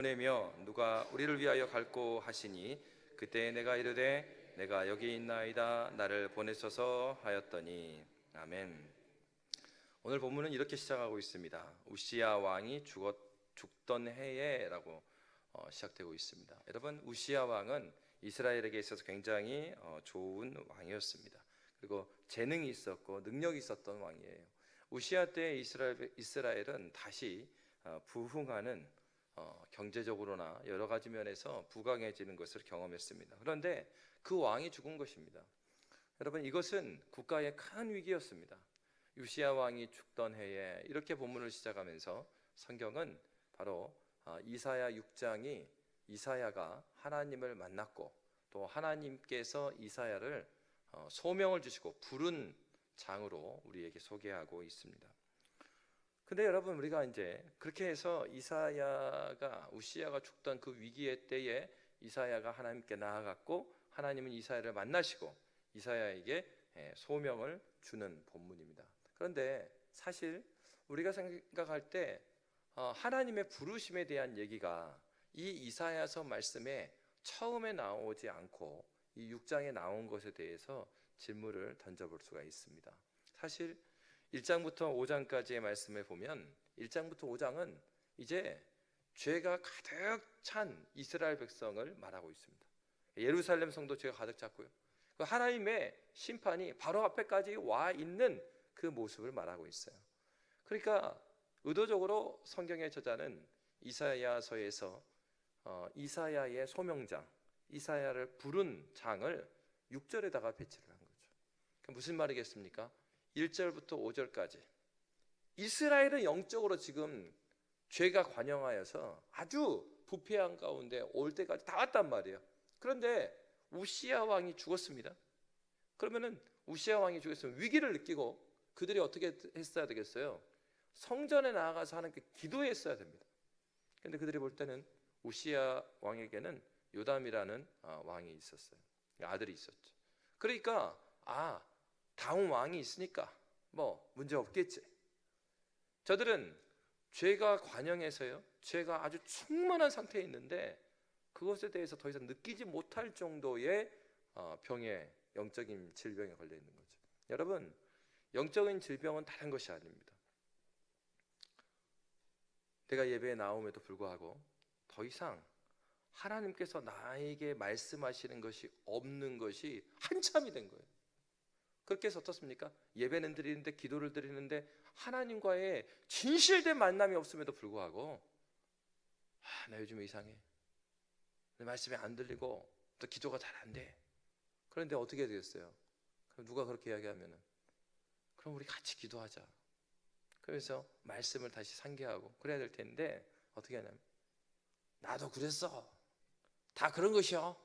보내며 누가 우리를 위하여 갈고 하시니 그때 내가 이르되 내가 여기 있나이다 나를 보내소서 하였더니. 아멘. 오늘 본문은 이렇게 시작하고 있습니다. 우시야 왕이 죽던 해에 라고 시작되고 있습니다. 여러분, 우시야 왕은 이스라엘에게 있어서 굉장히 좋은 왕이었습니다. 그리고 재능이 있었고 능력이 있었던 왕이에요. 우시야 때 이스라엘은 다시 부흥하는 경제적으로나 여러 가지 면에서 부강해지는 것을 경험했습니다. 그런데 그 왕이 죽은 것입니다. 여러분, 이것은 국가의 큰 위기였습니다. 우시야 왕이 죽던 해에, 이렇게 본문을 시작하면서 성경은 바로 이사야 6장이 이사야가 하나님을 만났고 또 하나님께서 이사야를 소명을 주시고 부른 장으로 우리에게 소개하고 있습니다. 근데 여러분, 우리가 이제 그렇게 해서 우시야가 죽던 그 위기의 때에 이사야가 하나님께 나아갔고 하나님은 이사야를 만나시고 이사야에게 소명을 주는 본문입니다. 그런데 사실 우리가 생각할 때 하나님의 부르심에 대한 얘기가 이 이사야서 말씀에 처음에 나오지 않고 이 6장에 나온 것에 대해서 질문을 던져볼 수가 있습니다. 사실 1장부터 5장까지의 말씀을 보면 1장부터 5장은 이제 죄가 가득 찬 이스라엘 백성을 말하고 있습니다. 예루살렘 성도 죄가 가득 찼고요, 하나님의 심판이 바로 앞에까지 와 있는 그 모습을 말하고 있어요. 그러니까 의도적으로 성경의 저자는 이사야서에서 이사야의 소명장, 이사야를 부른 장을 6절에다가 배치를 한 거죠. 그러니까 무슨 말이겠습니까? 1절부터 5절까지 이스라엘은 영적으로 지금 죄가 관영하여서 아주 부패한 가운데 올 때까지 다 왔단 말이에요. 그런데 우시야 왕이 죽었습니다. 그러면은 우시야 왕이 죽었으면 위기를 느끼고 그들이 어떻게 했어야 되겠어요? 성전에 나아가서 하나님께 기도했어야 됩니다. 그런데 그들이 볼 때는 우시야 왕에게는 요담이라는 왕이 있었어요. 아들이 있었죠. 그러니까 다음 왕이 있으니까 뭐 문제 없겠지. 저들은 죄가 관영해서요, 죄가 아주 충만한 상태에 있는데 그것에 대해서 더 이상 느끼지 못할 정도의 병에, 영적인 질병에 걸려 있는 거죠. 여러분, 영적인 질병은 다른 것이 아닙니다. 내가 예배에 나옴에도 불구하고 더 이상 하나님께서 나에게 말씀하시는 것이 없는 것이 한참이 된 거예요. 그렇게 해서 어떻습니까? 예배는 드리는데, 기도를 드리는데 하나님과의 진실된 만남이 없음에도 불구하고 나 요즘 이상해, 내 말씀이 안 들리고 또 기도가 잘 안 돼. 그런데 어떻게 되겠어요? 그럼 누가 그렇게 이야기하면은 그럼 우리 같이 기도하자. 그래서 말씀을 다시 상기하고 그래야 될 텐데 어떻게 하냐면 나도 그랬어, 다 그런 것이요,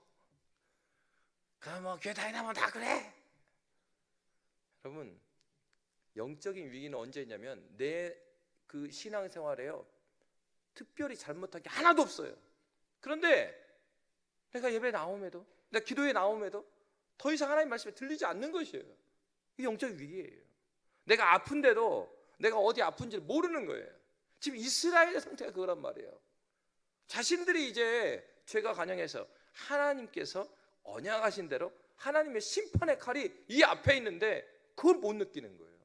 그럼 뭐 교회 다니면 다 그래. 여러분, 영적인 위기는 언제 있냐면 내 그 신앙생활에요 특별히 잘못한 게 하나도 없어요. 그런데 내가 예배에 나옴에도, 내가 기도에 나옴에도 더 이상 하나님 말씀이 들리지 않는 것이에요. 이게 영적인 위기예요. 내가 아픈데도 내가 어디 아픈지를 모르는 거예요. 지금 이스라엘의 상태가 그거란 말이에요. 자신들이 이제 죄가 관영해서 하나님께서 언약하신 대로 하나님의 심판의 칼이 이 앞에 있는데 그걸 못 느끼는 거예요.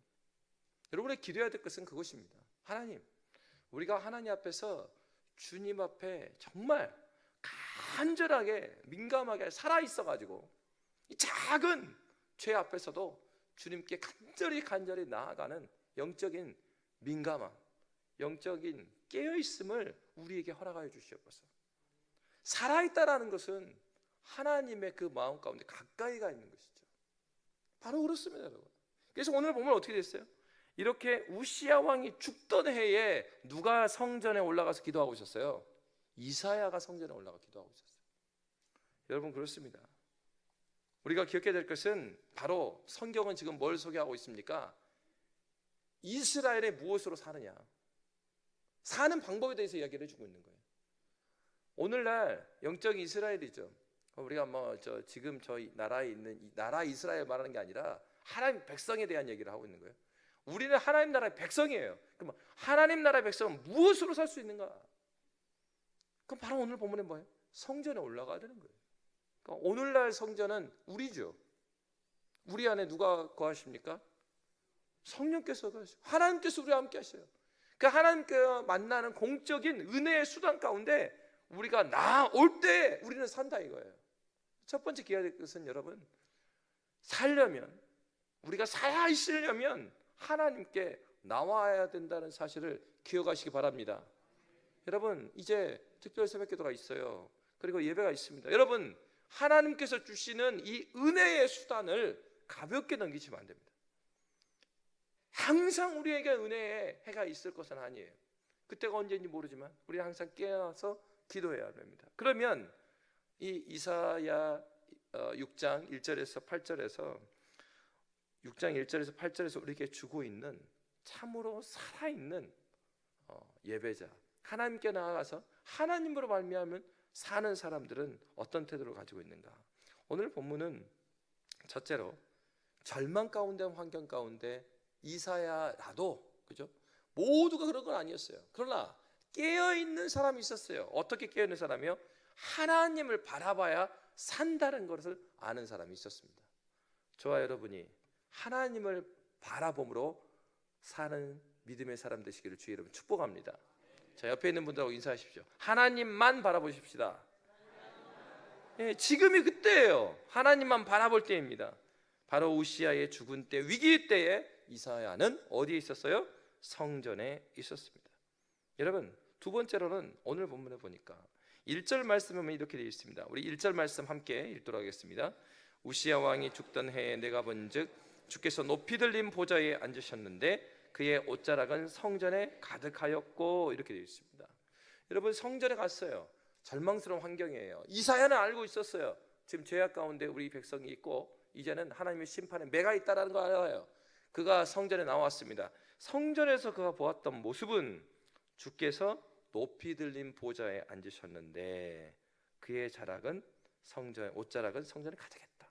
여러분의 기도해야 될 것은 그것입니다. 하나님, 우리가 하나님 앞에서 주님 앞에 정말 간절하게 민감하게 살아있어가지고 이 작은 죄 앞에서도 주님께 간절히 나아가는 영적인 민감함, 영적인 깨어있음을 우리에게 허락하여 주시옵소서. 살아있다라는 것은 하나님의 그 마음 가운데 가까이가 있는 것이죠. 바로 그렇습니다, 여러분. 그래서 오늘 보면 어떻게 됐어요? 이렇게 우시야 왕이 죽던 해에 누가 성전에 올라가서 기도하고 있었어요? 이사야가 성전에 올라가 기도하고 있었어요. 여러분, 그렇습니다. 우리가 기억해야 될 것은 바로 성경은 지금 뭘 소개하고 있습니까? 이스라엘의 무엇으로 사느냐, 사는 방법에 대해서 이야기를 해주고 있는 거예요. 오늘날 영적 이스라엘이죠. 우리가 지금 저희 나라에 있는 이 나라 이스라엘 말하는 게 아니라 하나님 백성에 대한 얘기를 하고 있는 거예요. 우리는 하나님 나라의 백성이에요. 그럼 하나님 나라의 백성은 무엇으로 살 수 있는가? 그럼 바로 오늘 본문에 뭐예요? 성전에 올라가야 되는 거예요. 그러니까 오늘날 성전은 우리죠. 우리 안에 누가 거하십니까? 성령께서 거하시고 하나님께서 우리와 함께 하셔요. 그 하나님께 만나는 공적인 은혜의 수단 가운데 우리가 나올 때 우리는 산다 이거예요. 첫 번째 기해야 될 것은 여러분, 살려면, 우리가 살아 있으려면 하나님께 나와야 된다는 사실을 기억하시기 바랍니다. 여러분, 이제 특별 새벽기도가 있어요. 그리고 예배가 있습니다. 여러분, 하나님께서 주시는 이 은혜의 수단을 가볍게 넘기시면 안 됩니다. 항상 우리에게 은혜의 해가 있을 것은 아니에요. 그때가 언제인지 모르지만 우리는 항상 깨어서 기도해야 됩니다. 그러면 이 이사야 6장 1절에서 8절에서 6장 1절에서 8절에서 우리에게 주고 있는 참으로 살아있는 예배자, 하나님께 나아가서 하나님으로 말미암은 사는 사람들은 어떤 태도를 가지고 있는가? 오늘 본문은 첫째로 절망 가운데, 환경 가운데 이사야라도, 그죠? 모두가 그런 건 아니었어요. 그러나 깨어있는 사람이 있었어요. 어떻게 깨어있는 사람이요? 하나님을 바라봐야 산다는 것을 아는 사람이 있었습니다. 저와 여러분이 하나님을 바라봄으로 사는 믿음의 사람 되시기를 주의 이름으로 축복합니다. 자, 옆에 있는 분들하고 인사하십시오. 하나님만 바라보십시다. 예, 지금이 그때예요. 하나님만 바라볼 때입니다. 바로 우시아의 죽은 때, 위기 때에 이사야는 어디에 있었어요? 성전에 있었습니다. 여러분, 두 번째로는 오늘 본문에 보니까 1절 말씀에 보면 이렇게 되어 있습니다. 우리 1절 말씀 함께 읽도록 하겠습니다. 우시아 왕이 죽던 해에 내가 본즉 주께서 높이 들린 보좌에 앉으셨는데 그의 옷자락은 성전에 가득하였고, 이렇게 되어 있습니다. 여러분, 성전에 갔어요. 절망스러운 환경이에요. 이사야는 알고 있었어요. 지금 죄악 가운데 우리 백성이 있고 이제는 하나님의 심판에 매가 있다는 걸 알아요. 그가 성전에 나왔습니다. 성전에서 그가 보았던 모습은 주께서 높이 들린 보좌에 앉으셨는데 그의 자락은 성전, 옷자락은 성전에 가득했다.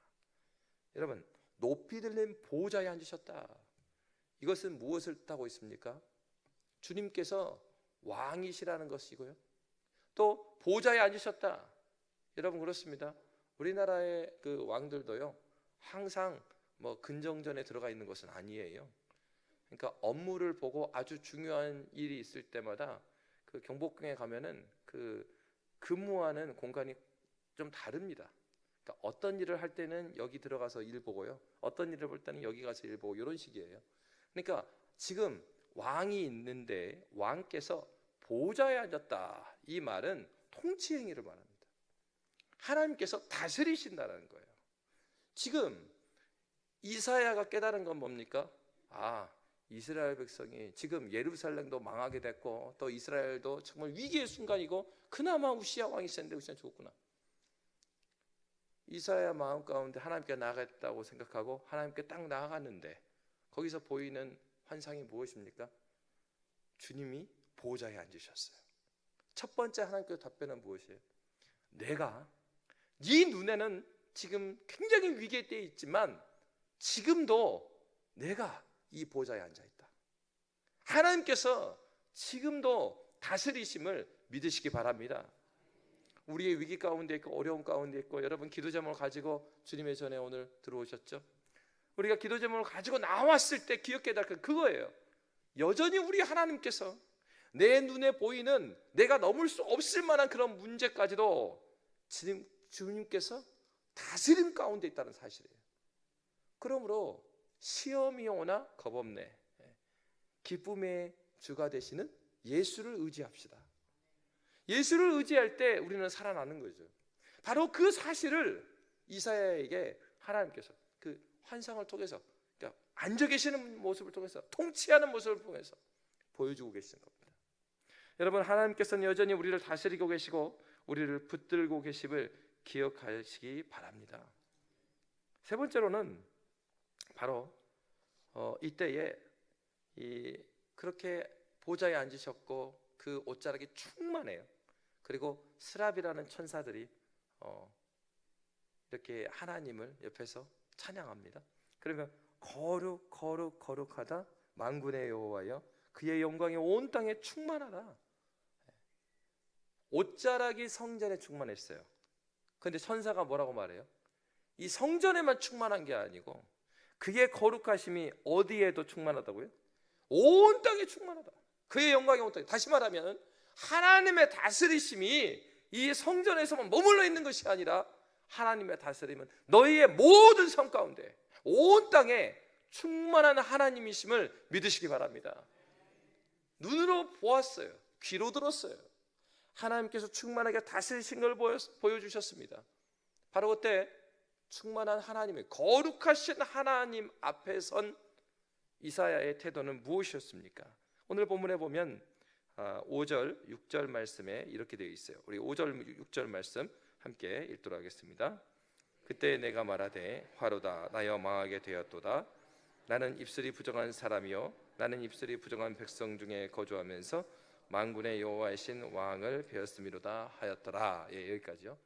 여러분, 높이 들린 보좌에 앉으셨다. 이것은 무엇을 뜻하고 있습니까? 주님께서 왕이시라는 것이고요, 또 보좌에 앉으셨다. 여러분, 그렇습니다. 우리나라의 그 왕들도요, 항상 뭐 근정전에 들어가 있는 것은 아니에요. 그러니까 업무를 보고 아주 중요한 일이 있을 때마다 그 경복궁에 가면은 그 근무하는 공간이 좀 다릅니다. 그러니까 어떤 일을 할 때는 여기 들어가서 일 보고요, 어떤 일을 볼 때는 여기 가서 일 보고, 이런 식이에요. 그러니까 지금 왕이 있는데 왕께서 보좌에 앉았다, 이 말은 통치 행위를 말합니다. 하나님께서 다스리신다는 거예요. 지금 이사야가 깨달은 건 뭡니까? 이스라엘 백성이 지금 예루살렘도 망하게 됐고 또 이스라엘도 정말 위기의 순간이고 그나마 우시아 왕이 있었는데 우시아 죽었구나. 이사야 마음 가운데 하나님께 나아가겠다고 생각하고 하나님께 딱 나아갔는데 거기서 보이는 환상이 무엇입니까? 주님이 보좌에 앉으셨어요. 첫 번째 하나님께서 답변은 무엇이에요? 내가 네 눈에는 지금 굉장히 위기의 때에 있지만 지금도 내가 이 보좌에 앉아있다. 하나님께서 지금도 다스리심을 믿으시기 바랍니다. 우리의 위기 가운데 있고 어려움 가운데 있고, 여러분 기도 제목을 가지고 주님의 전에 오늘 들어오셨죠? 우리가 기도 제목을 가지고 나왔을 때 기억해야 될 건 그거예요. 여전히 우리 하나님께서 내 눈에 보이는 내가 넘을 수 없을 만한 그런 문제까지도 주님께서 다스림 가운데 있다는 사실이에요. 그러므로 시험이 오나 겁없네, 기쁨의 주가 되시는 예수를 의지합시다. 예수를 의지할 때 우리는 살아나는 거죠. 바로 그 사실을 이사야에게 하나님께서 그 환상을 통해서, 그러니까 앉아 계시는 모습을 통해서, 통치하는 모습을 통해서 보여주고 계시는 겁니다. 여러분, 하나님께서는 여전히 우리를 다스리고 계시고 우리를 붙들고 계심을 기억하시기 바랍니다. 세 번째로는 바로 이때에 그렇게 보좌에 앉으셨고 그 옷자락이 충만해요. 그리고 스랍이라는 천사들이 이렇게 하나님을 옆에서 찬양합니다. 그러면 거룩 거룩 거룩하다 만군의 여호와여, 그의 영광이 온 땅에 충만하다. 옷자락이 성전에 충만했어요. 근데 천사가 뭐라고 말해요? 이 성전에만 충만한 게 아니고 그의 거룩하심이 어디에도 충만하다고요? 온 땅에 충만하다. 그의 영광이 온 땅에. 다시 말하면 하나님의 다스리심이 이 성전에서만 머물러 있는 것이 아니라 하나님의 다스림은 너희의 모든 삶 가운데 온 땅에 충만한 하나님이심을 믿으시기 바랍니다. 눈으로 보았어요. 귀로 들었어요. 하나님께서 충만하게 다스리신 걸 보여주셨습니다. 바로 그때 충만한 하나님의 거룩하신 하나님 앞에 선 이사야의 태도는 무엇이었습니까? 오늘 본문에 보면 5절, 6절 말씀에 이렇게 되어 있어요. 우리 5절, 6절 말씀 함께 읽도록 하겠습니다. 그때 내가 말하되 화로다 나여 망하게 되었도다. 나는 입술이 부정한 사람이요 나는 입술이 부정한 백성 중에 거주하면서 만군의 여호와이신 왕을 배웠음이로다 하였더라. 예, 여기까지요.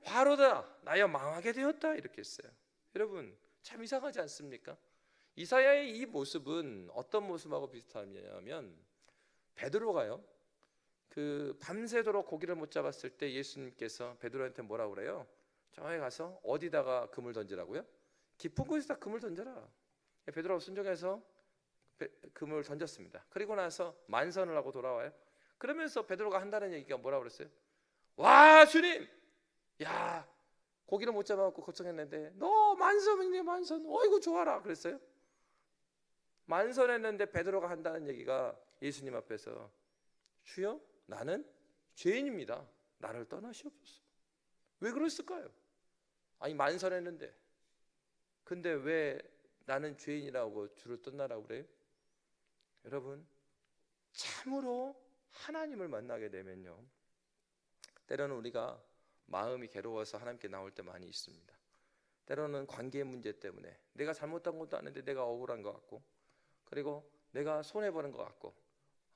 화로다 나여 망하게 되었다 이렇게 했어요. 여러분 참 이상하지 않습니까? 이사야의 이 모습은 어떤 모습하고 비슷하냐면 베드로가요 그 밤새도록 고기를 못 잡았을 때 예수님께서 베드로한테 뭐라고 그래요? 저기 가서 어디다가 금을 던지라고요? 깊은 곳에다 금을 던져라. 베드로가 순종해서 금을 던졌습니다. 그리고 나서 만선을 하고 돌아와요. 그러면서 베드로가 한다는 얘기가 뭐라고 그랬어요? 와 주님, 야 고기를 못 잡아갖고 걱정했는데 너 만선이네 만선. 어이구 좋아라 그랬어요. 만선했는데 베드로가 한다는 얘기가 예수님 앞에서 주여 나는 죄인입니다. 나를 떠나시옵소서. 왜 그랬을까요? 아니 만선했는데 근데 왜 나는 죄인이라고 주를 떠나라고 그래요? 여러분 참으로 하나님을 만나게 되면요 때로는 우리가 마음이 괴로워서 하나님께 나올 때 많이 있습니다. 때로는 관계 문제 때문에 내가 잘못한 것도 아닌데 내가 억울한 것 같고 그리고 내가 손해보는 것 같고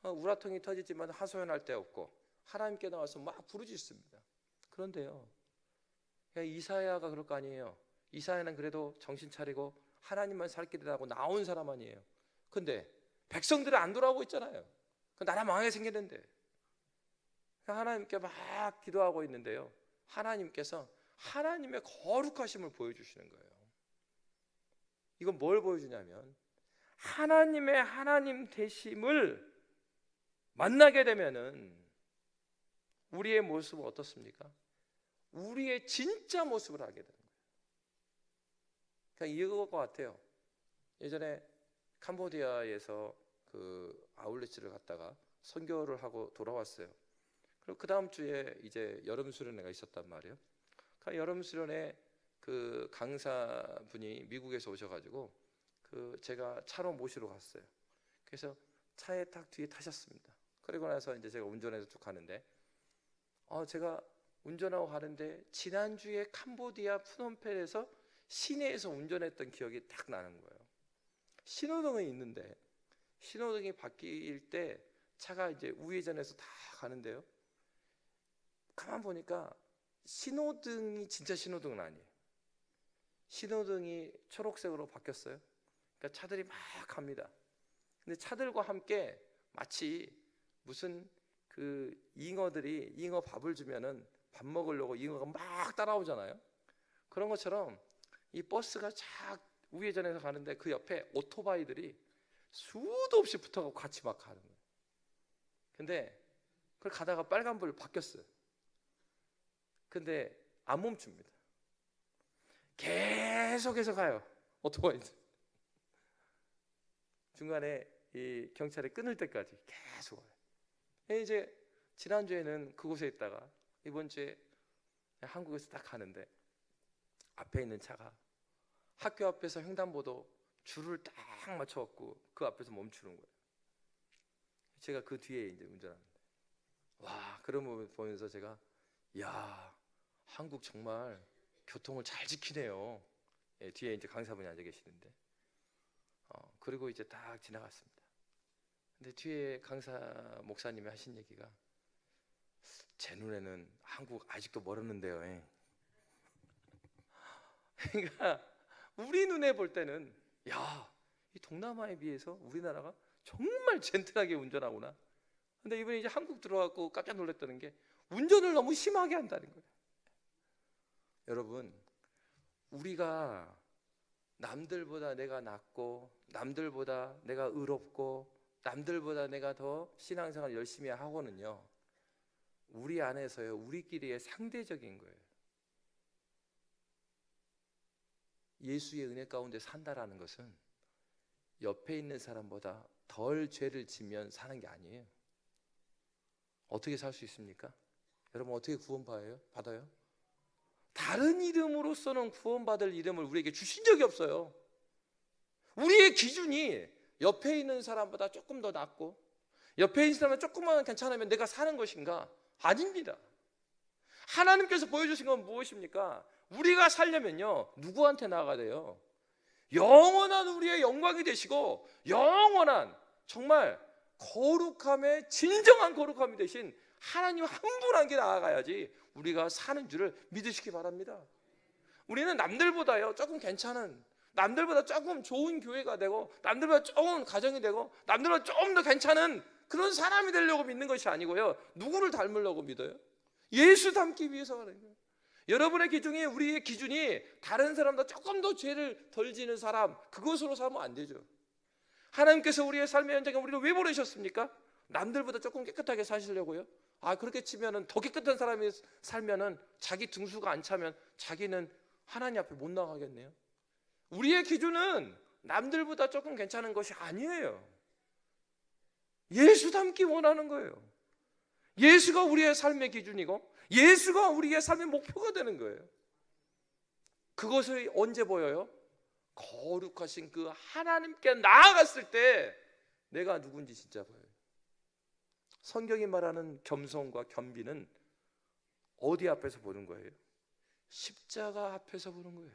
우라통이 터지지만 하소연할 데 없고 하나님께 나와서 막 부르짖습니다. 그런데요 이사야가 그럴 거 아니에요. 이사야는 그래도 정신 차리고 하나님만 살 길이다 하고 나온 사람 아니에요. 근데 백성들은 안 돌아오고 있잖아요. 나라 망하게 생겼는데 하나님께 막 기도하고 있는데요 하나님께서 하나님의 거룩하심을 보여주시는 거예요. 이건 뭘 보여주냐면 하나님의 하나님 되심을 만나게 되면은 우리의 모습은 어떻습니까? 우리의 진짜 모습을 알게 되는 거예요. 그러니까 이거 같아요. 예전에 캄보디아에서 그 아울렛을 갔다가 선교를 하고 돌아왔어요. 그리고 그 다음 주에 이제 여름 수련회가 있었단 말이에요. 그 여름 수련회 그 강사분이 미국에서 오셔가지고 그 제가 차로 모시러 갔어요. 그래서 차에 딱 뒤에 타셨습니다. 그리고 나서 이제 제가 운전해서 쭉 가는데 제가 운전하고 가는데 지난주에 캄보디아 푸놈펜에서 시내에서 운전했던 기억이 딱 나는 거예요. 신호등이 있는데 신호등이 바뀔 때 차가 이제 우회전해서 다 가는데요. 가만 보니까 신호등이 진짜 신호등은 아니에요. 신호등이 초록색으로 바뀌었어요. 그러니까 차들이 막 갑니다. 근데 차들과 함께 마치 무슨 그 잉어들이 잉어 밥을 주면은 밥 먹으려고 잉어가 막 따라오잖아요. 그런 것처럼 이 버스가 쫙 우회전해서 가는데 그 옆에 오토바이들이 수도 없이 붙어가고 같이 막 가는 거예요. 근데 그걸 가다가 빨간불 바뀌었어요. 근데 안 멈춥니다. 계속해서 가요. 오토바이들. 중간에 이 경찰이 끊을 때까지 계속 와요. 이제 지난주에는 그곳에 있다가 이번 주에 한국에서 딱 가는데 앞에 있는 차가 학교 앞에서 횡단보도 줄을 딱 맞춰갖고 그 앞에서 멈추는 거예요. 제가 그 뒤에 이제 운전하는데 와 그런 거 보면서 제가 야 한국 정말 교통을 잘 지키네요. 예, 뒤에 이제 강사분이 앉아 계시는데 그리고 이제 딱 지나갔습니다. 근데 뒤에 강사 목사님이 하신 얘기가 제 눈에는 한국 아직도 멀었는데요. 예. 그러니까 우리 눈에 볼 때는 야, 이 동남아에 비해서 우리나라가 정말 젠틀하게 운전하구나. 근데 이번에 이제 한국 들어와서 깜짝 놀랐다는 게 운전을 너무 심하게 한다는 거예요. 여러분, 우리가 남들보다 내가 낫고, 남들보다 내가 의롭고, 남들보다 내가 더 신앙생활 열심히 하고는요, 우리 안에서요, 우리끼리의 상대적인 거예요. 예수의 은혜 가운데 산다라는 것은 옆에 있는 사람보다 덜 죄를 지면 사는 게 아니에요. 어떻게 살 수 있습니까? 여러분, 어떻게 받아요? 다른 이름으로서는 구원받을 이름을 우리에게 주신 적이 없어요. 우리의 기준이 옆에 있는 사람보다 조금 더 낫고, 옆에 있는 사람은 조금만 괜찮으면 내가 사는 것인가? 아닙니다. 하나님께서 보여주신 건 무엇입니까? 우리가 살려면요, 누구한테 나아가야 돼요? 영원한 우리의 영광이 되시고, 영원한 정말 거룩함의 진정한 거룩함이 되신 하나님 한 분에게 나아가야지 우리가 사는 줄을 믿으시기 바랍니다. 우리는 남들보다요 조금 괜찮은, 남들보다 조금 좋은 교회가 되고, 남들보다 조금 가정이 되고, 남들보다 조금 더 괜찮은 그런 사람이 되려고 믿는 것이 아니고요, 누구를 닮으려고 믿어요? 예수 닮기 위해서 하는 거예요. 여러분의 기준이, 우리의 기준이 다른 사람보다 조금 더 죄를 덜 지는 사람, 그것으로 살면 안 되죠. 하나님께서 우리의 삶의 현장에 우리를 왜 보내셨습니까? 남들보다 조금 깨끗하게 사시려고요? 그렇게 치면은 더 깨끗한 사람이 살면은 자기 등수가 안 차면 자기는 하나님 앞에 못 나가겠네요. 우리의 기준은 남들보다 조금 괜찮은 것이 아니에요. 예수 닮기 원하는 거예요. 예수가 우리의 삶의 기준이고, 예수가 우리의 삶의 목표가 되는 거예요. 그것을 언제 보여요? 거룩하신 그 하나님께 나아갔을 때 내가 누군지 진짜 보여요. 성경이 말하는 겸손과 겸비는 어디 앞에서 보는 거예요? 십자가 앞에서 보는 거예요.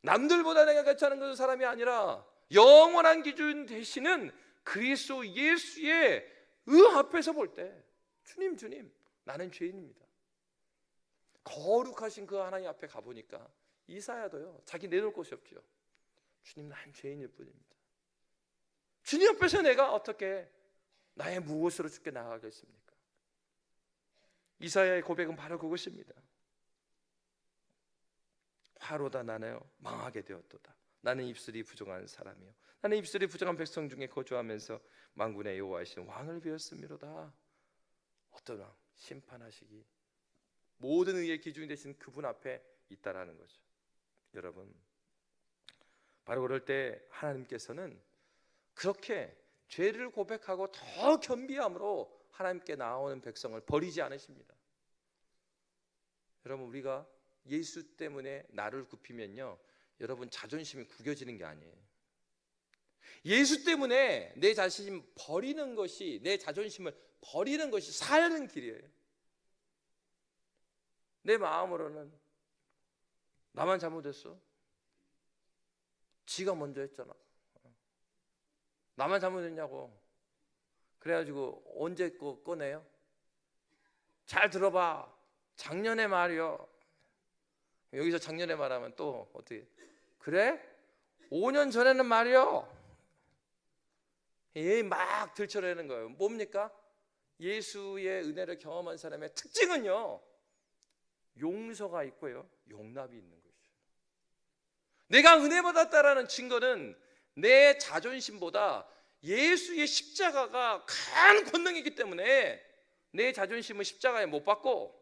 남들보다 내가 괜찮은 것은 사람이 아니라 영원한 기준 되시는 그리스도 예수의 앞에서 볼 때, 주님, 나는 죄인입니다. 거룩하신 그 하나님 앞에 가보니까 이사야도요, 자기 내놓을 곳이 없죠. 주님, 난 죄인일 뿐입니다. 주님 앞에서 내가 어떻게 나의 무엇으로 주께 나아가겠습니까? 이사야의 고백은 바로 그것입니다. 화로다 나는 망하게 되었도다. 나는 입술이 부정한 사람이요, 나는 입술이 부정한 백성 중에 거주하면서 만군의 여호와이신 왕을 배웠음이로다. 어떤 왕? 심판하시기 모든 의의 기준이 되신 그분 앞에 있다라는 거죠. 여러분, 바로 그럴 때 하나님께서는 그렇게 죄를 고백하고 더 겸비함으로 하나님께 나오는 백성을 버리지 않으십니다. 여러분, 우리가 예수 때문에 나를 굽히면요, 여러분, 자존심이 구겨지는 게 아니에요. 예수 때문에 내 자신을 버리는 것이, 내 자존심을 버리는 것이 사는 길이에요. 내 마음으로는 나만 잘못했어, 지가 먼저 했잖아, 나만 잘못했냐고. 그래가지고 언제 꺼내요? 잘 들어봐. 작년에 말이요. 여기서 작년에 말하면 또 어떻게? 그래? 5년 전에는 말이요. 막 들춰내는 거예요. 뭡니까? 예수의 은혜를 경험한 사람의 특징은요, 용서가 있고요, 용납이 있는 것이죠. 내가 은혜 받았다라는 증거는 내 자존심보다 예수의 십자가가 큰 권능이기 때문에 내 자존심은 십자가에 못 박고,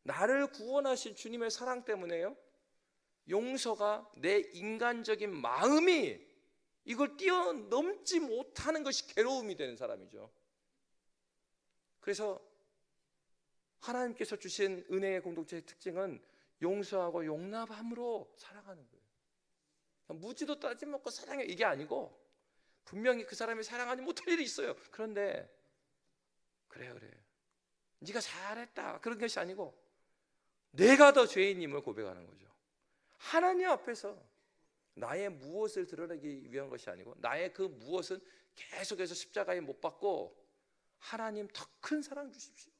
나를 구원하신 주님의 사랑 때문에요, 용서가 내 인간적인 마음이 이걸 뛰어넘지 못하는 것이 괴로움이 되는 사람이죠. 그래서 하나님께서 주신 은혜의 공동체의 특징은 용서하고 용납함으로 살아가는 거예요. 무지도 따지 먹고 사랑해, 이게 아니고, 분명히 그 사람이 사랑하지 못할 일이 있어요. 그런데 그래 네가 잘했다, 그런 것이 아니고 내가 더 죄인임을 고백하는 거죠. 하나님 앞에서 나의 무엇을 드러내기 위한 것이 아니고, 나의 그 무엇은 계속해서 십자가에 못 박고, 하나님 더 큰 사랑 주십시오.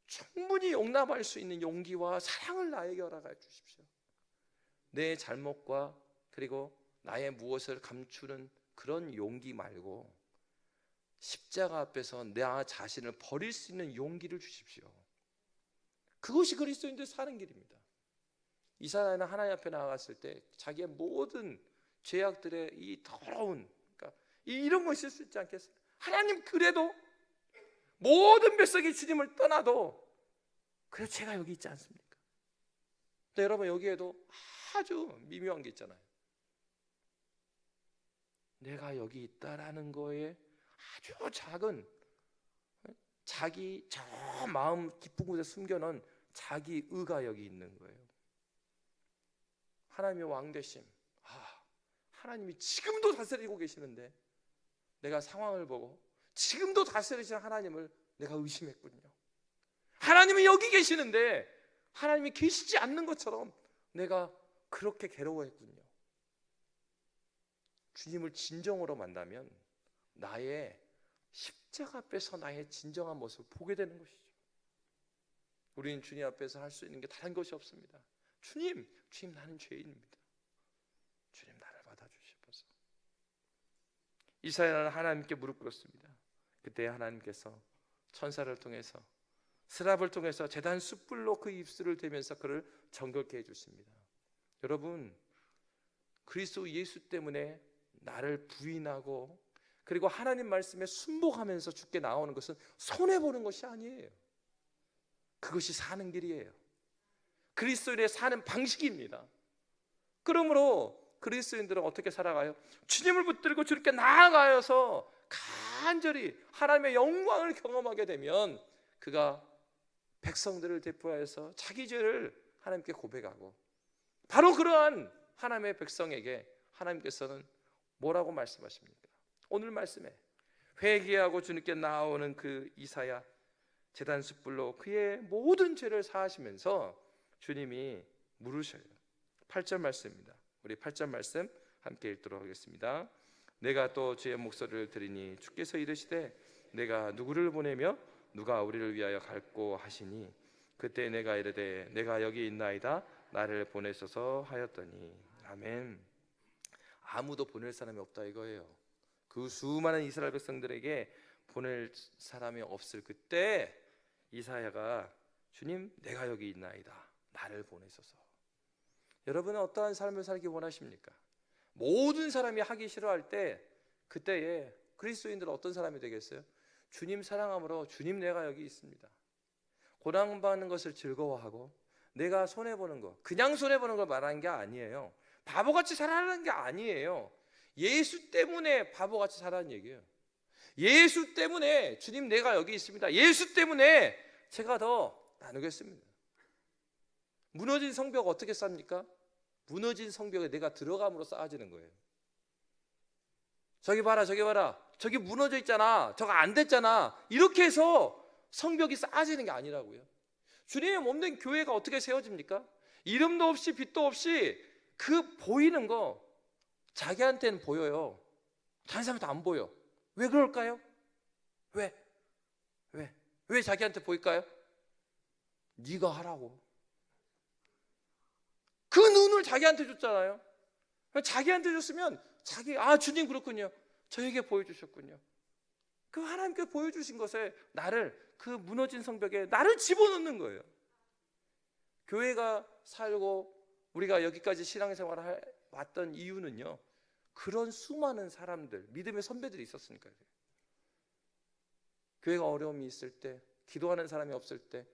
충분히 용납할 수 있는 용기와 사랑을 나에게 허락하여 주십시오. 내 잘못과 그리고 나의 무엇을 감추는 그런 용기 말고, 십자가 앞에서 나 자신을 버릴 수 있는 용기를 주십시오. 그것이 그리스도인들 사는 길입니다. 이사야는 하나님 앞에 나아갔을 때 자기의 모든 죄악들의 이 더러운, 그러니까 이런 거 있을 수 있지 않겠어요? 하나님, 그래도 모든 백성이 주님을 떠나도 그래도 제가 여기 있지 않습니까? 근데 여러분, 여기에도 아주 미묘한 게 있잖아요. 내가 여기 있다라는 거에 아주 작은, 자기 저 마음 깊은 곳에 숨겨놓은 자기 의가 여기 있는 거예요. 하나님의 왕되심, 하나님이 지금도 다스리고 계시는데 내가 상황을 보고 지금도 다스리시는 하나님을 내가 의심했군요. 하나님이 여기 계시는데 하나님이 계시지 않는 것처럼 내가 그렇게 괴로워했군요. 주님을 진정으로 만나면 나의 십자가 앞에서 나의 진정한 모습을 보게 되는 것이죠. 우리는 주님 앞에서 할 수 있는 게 다른 것이 없습니다. 주님 나는 죄인입니다. 주님 나를 받아주시옵소서. 이사야는 하나님께 무릎 꿇었습니다. 그때 하나님께서 천사를 통해서, 스랍을 통해서 제단 숯불로 그 입술을 대면서 그를 정결케 해주십니다. 여러분, 그리스도 예수 때문에 나를 부인하고 그리고 하나님 말씀에 순복하면서 죽게 나오는 것은 손해보는 것이 아니에요. 그것이 사는 길이에요. 그리스도인의 사는 방식입니다. 그러므로 그리스도인들은 어떻게 살아가요? 주님을 붙들고 주님께 나아가서 간절히 하나님의 영광을 경험하게 되면 그가 백성들을 대표하여서 자기 죄를 하나님께 고백하고, 바로 그러한 하나님의 백성에게 하나님께서는 뭐라고 말씀하십니까? 오늘 말씀에 회개하고 주님께 나오는 그 이사야, 제단 숯불로 그의 모든 죄를 사하시면서 주님이 물으셔요. 8절 말씀입니다. 우리 8절 말씀 함께 읽도록 하겠습니다. 내가 또 주의 목소리를 들으니 주께서 이르시되 내가 누구를 보내며 누가 우리를 위하여 갈꼬 하시니 그때 내가 이르되 내가 여기 있나이다 나를 보내소서 하였더니. 아멘. 아무도 보낼 사람이 없다 이거예요. 그 수많은 이스라엘 백성들에게 보낼 사람이 없을 그때 이사야가 주님 내가 여기 있나이다 나를 보내소서. 여러분은 어떠한 삶을 살기 원하십니까? 모든 사람이 하기 싫어할 때 그때에 그리스도인들은 어떤 사람이 되겠어요? 주님 사랑함으로 주님 내가 여기 있습니다. 고난받는 것을 즐거워하고 내가 손해보는 거, 그냥 손해보는 걸 말하는 게 아니에요. 바보같이 살아가는 게 아니에요. 예수 때문에 바보같이 살아가는 얘기예요. 예수 때문에 주님 내가 여기 있습니다. 예수 때문에 제가 더 나누겠습니다. 무너진 성벽 어떻게 쌉니까? 무너진 성벽에 내가 들어감으로 쌓아지는 거예요. 저기 봐라 저기 봐라 저기 무너져 있잖아, 저거 안 됐잖아, 이렇게 해서 성벽이 쌓아지는 게 아니라고요. 주님의 몸된 교회가 어떻게 세워집니까? 이름도 없이 빛도 없이 그 보이는 거 자기한테는 보여요. 다른 사람한테 안 보여. 왜 그럴까요? 왜 자기한테 보일까요? 네가 하라고. 그 눈을 자기한테 줬잖아요. 자기한테 줬으면 주님 그렇군요, 저에게 보여주셨군요. 그 하나님께 보여주신 것에 나를, 그 무너진 성벽에 나를 집어넣는 거예요. 교회가 살고 우리가 여기까지 신앙생활을 왔던 이유는요, 그런 수많은 사람들, 믿음의 선배들이 있었으니까요. 교회가 어려움이 있을 때, 기도하는 사람이 없을 때,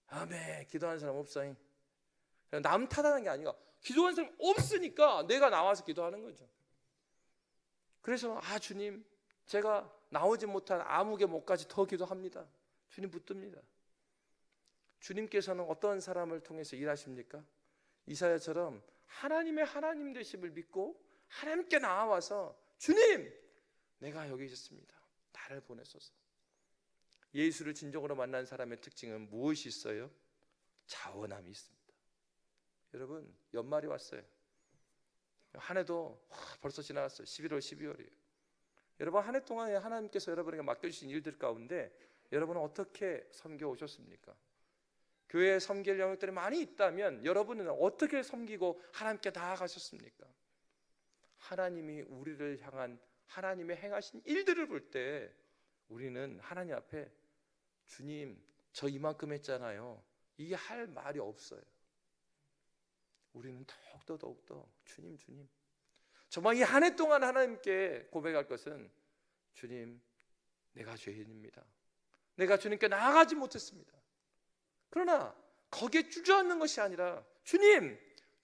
아멘 기도하는 사람 없어잉, 남 탓하는 게 아니라 기도하는 사람 없으니까 내가 나와서 기도하는 거죠. 그래서 주님 제가 나오지 못한 아무개 목까지 더 기도합니다. 주님 붙듭니다. 주님께서는 어떤 사람을 통해서 일하십니까? 이사야처럼 하나님의 하나님 되심을 믿고 하나님께 나와서 주님 내가 여기 있습니다, 나를 보내소서. 예수를 진정으로 만난 사람의 특징은 무엇이 있어요? 자원함이 있습니다. 여러분 연말이 왔어요. 한 해도 벌써 지나갔어요. 11월 12월이에요 여러분 한 해 동안에 하나님께서 여러분에게 맡겨주신 일들 가운데 여러분은 어떻게 섬겨 오셨습니까? 교회에 섬길 영역들이 많이 있다면 여러분은 어떻게 섬기고 하나님께 나아가셨습니까? 하나님이 우리를 향한 하나님의 행하신 일들을 볼 때 우리는 하나님 앞에 주님 저 이만큼 했잖아요, 이게 할 말이 없어요. 우리는 더욱더 주님 정말 이 한 해 동안 하나님께 고백할 것은 주님, 내가 죄인입니다. 내가 주님께 나아가지 못했습니다. 그러나 거기에 주저앉는 것이 아니라 주님,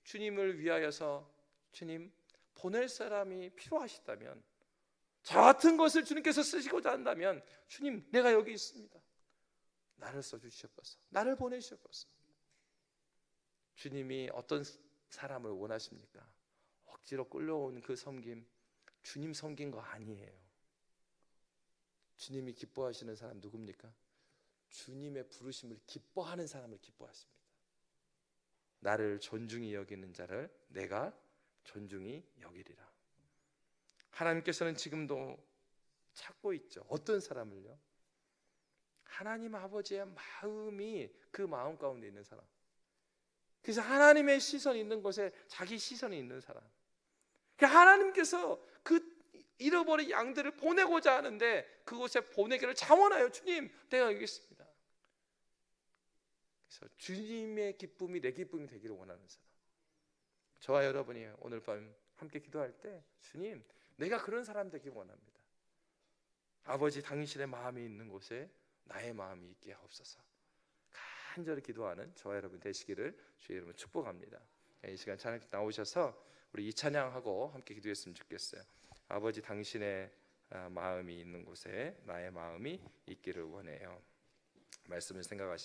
주님을 위하여서 주님 보낼 사람이 필요하시다면, 저 같은 것을 주님께서 쓰시고자 한다면 주님, 내가 여기 있습니다. 나를 써주시옵소서. 나를 보내시옵소서. 주님이 어떤 사람을 원하십니까? 억지로 끌려온 그 섬김, 주님 섬긴 거 아니에요. 주님이 기뻐하시는 사람 누굽니까? 주님의 부르심을 기뻐하는 사람을 기뻐하십니다. 나를 존중히 여기는 자를 내가 존중히 여기리라. 하나님께서는 지금도 찾고 있죠. 어떤 사람을요? 하나님 아버지의 마음이 그 마음 가운데 있는 사람. 그래서 하나님의 시선이 있는 곳에 자기 시선이 있는 사람. 하나님께서 그 잃어버린 양들을 보내고자 하는데 그곳에 보내기를 자원하여 주님, 내가 여기 있습니다. 그래서 주님의 기쁨이 내 기쁨이 되기를 원하는 사람. 저와 여러분이 오늘 밤 함께 기도할 때 주님, 내가 그런 사람 되기 원합니다. 아버지 당신의 마음이 있는 곳에 나의 마음이 있게 하옵소서. 간절히 기도하는 저와 여러분 되시기를 주의 이름으로 축복합니다. 이 시간 찬양 나오셔서 우리 이 찬양하고 함께 기도했으면 좋겠어요. 아버지 당신의 마음이 있는 곳에 나의 마음이 있기를 원해요. 말씀을 생각하시